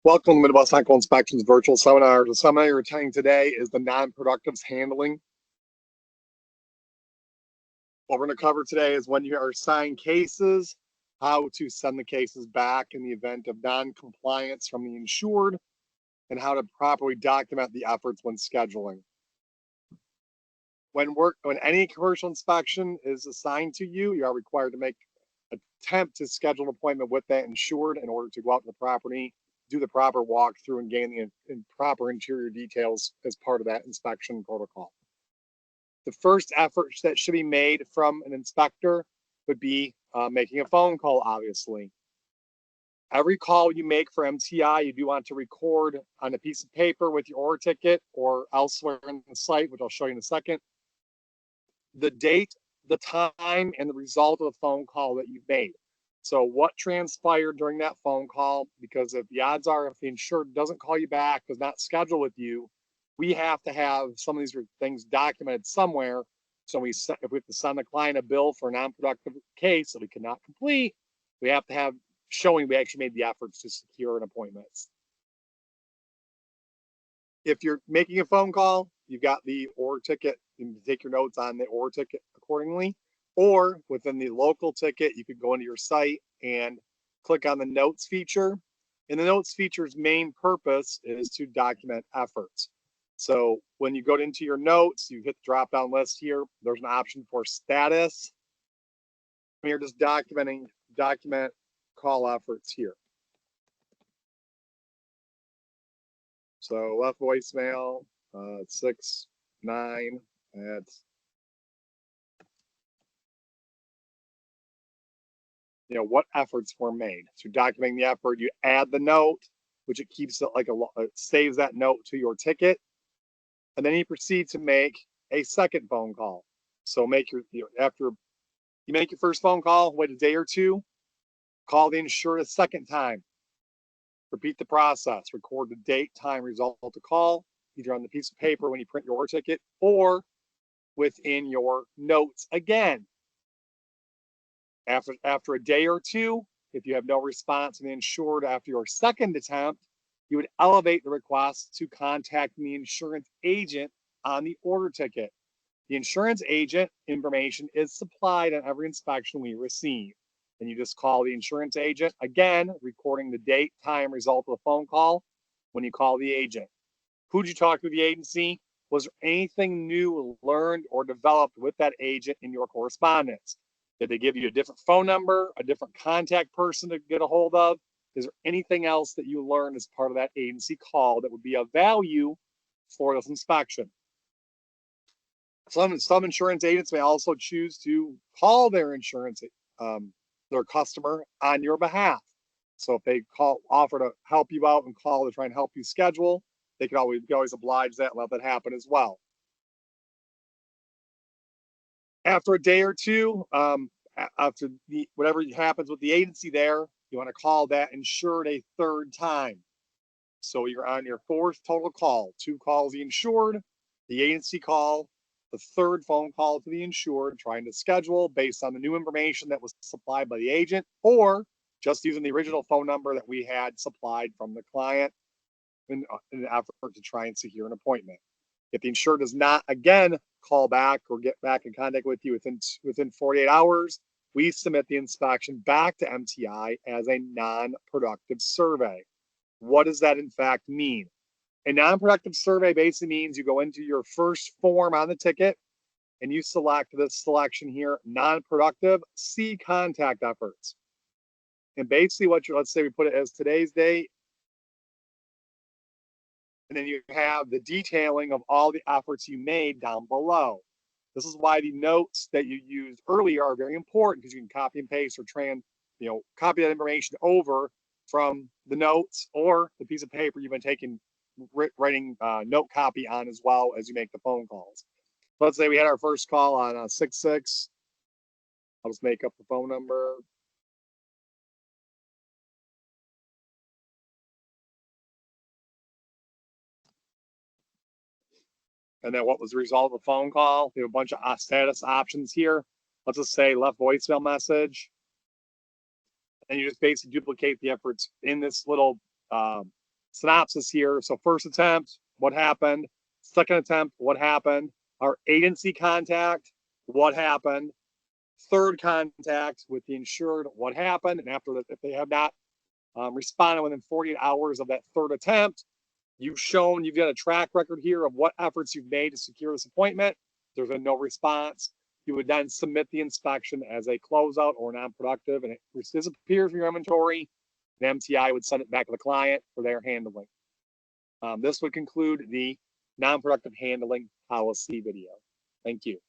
Welcome to Midwest Echo Inspections virtual seminar. The seminar you're attending today is the non-productives handling. What we're going to cover today is when you are assigned cases, how to send the cases back in the event of non-compliance from the insured, and how to properly document the efforts when scheduling. When any commercial inspection is assigned to you, you are required to make an attempt to schedule an appointment with that insured in order to go out to the property, do the proper walkthrough, and gain the proper interior details as part of that inspection protocol. The first effort that should be made from an inspector would be making a phone call, obviously. Every call you make for MTI, you do want to record on a piece of paper with your order ticket or elsewhere in the site, which I'll show you in a second, the date, the time, and the result of the phone call that you've made. So what transpired during that phone call, because if the odds are, if the insured doesn't call you back, does not schedule with you, we have to have some of these things documented somewhere. So if we have to send the client a bill for a non-productive case that we cannot complete, we have to have showing we actually made the efforts to secure an appointment. If you're making a phone call, you've got the order ticket, you can take your notes on the order ticket accordingly. Or within the local ticket, you could go into your site and click on the notes feature. And the notes feature's main purpose is to document efforts. So when you go into your notes, you hit the drop-down list here. There's an option for status. You're just document call efforts here. So left voicemail, 6-9 at what efforts were made. So documenting the effort, you add the note, which it keeps it it saves that note to your ticket, and then you proceed to make a second phone call. So after you make your first phone call, wait a day or two, call the insured a second time. Repeat the process. Record the date, time, result of the call, either on the piece of paper when you print your order ticket or within your notes again. After a day or two, if you have no response from the insured after your second attempt, you would elevate the request to contacting the insurance agent on the order ticket. The insurance agent information is supplied on every inspection we receive. And you just call the insurance agent, again, recording the date, time, result of the phone call when you call the agent. Who'd you talk to the agency? Was there anything new learned or developed with that agent in your correspondence? Did they give you a different phone number, a different contact person to get a hold of? Is there anything else that you learned as part of that agency call that would be of value for this inspection? Some insurance agents may also choose to call their their customer on your behalf. So if they offer to help you out and call to try and help you schedule, they can always oblige that and let that happen as well. After a day or two, after whatever happens with the agency there, you want to call that insured a third time. So you're on your fourth total call. 2 calls the insured, the agency call, the third phone call to the insured, trying to schedule based on the new information that was supplied by the agent, or just using the original phone number that we had supplied from the client in an effort to try and secure an appointment. If the insured does not, again, call back or get back in contact with you within 48 hours, we submit the inspection back to MTI as a non-productive survey. What does that in fact mean? A non-productive survey basically means you go into your first form on the ticket and you select this selection here, non-productive, see contact efforts. And basically let's say we put it as today's date, and then you have the detailing of all the efforts you made down below. This is why the notes that you used earlier are very important, because you can copy and paste or copy that information over from the notes or the piece of paper you've been writing note copy on as well as you make the phone calls. Let's say we had our first call on 6-6. I'll just make up the phone number. And then what was the result of the phone call? We have a bunch of status options here. Let's just say left voicemail message. And you just basically duplicate the efforts in this little synopsis here. So first attempt, what happened? Second attempt, what happened? Our agency contact, what happened? Third contact with the insured, what happened? And after that, if they have not responded within 48 hours of that third attempt, you've got a track record here of what efforts you've made to secure this appointment. There's been no response. You would then submit the inspection as a closeout or non-productive, and it disappears from your inventory. The MTI would send it back to the client for their handling. This would conclude the non-productive handling policy video. Thank you.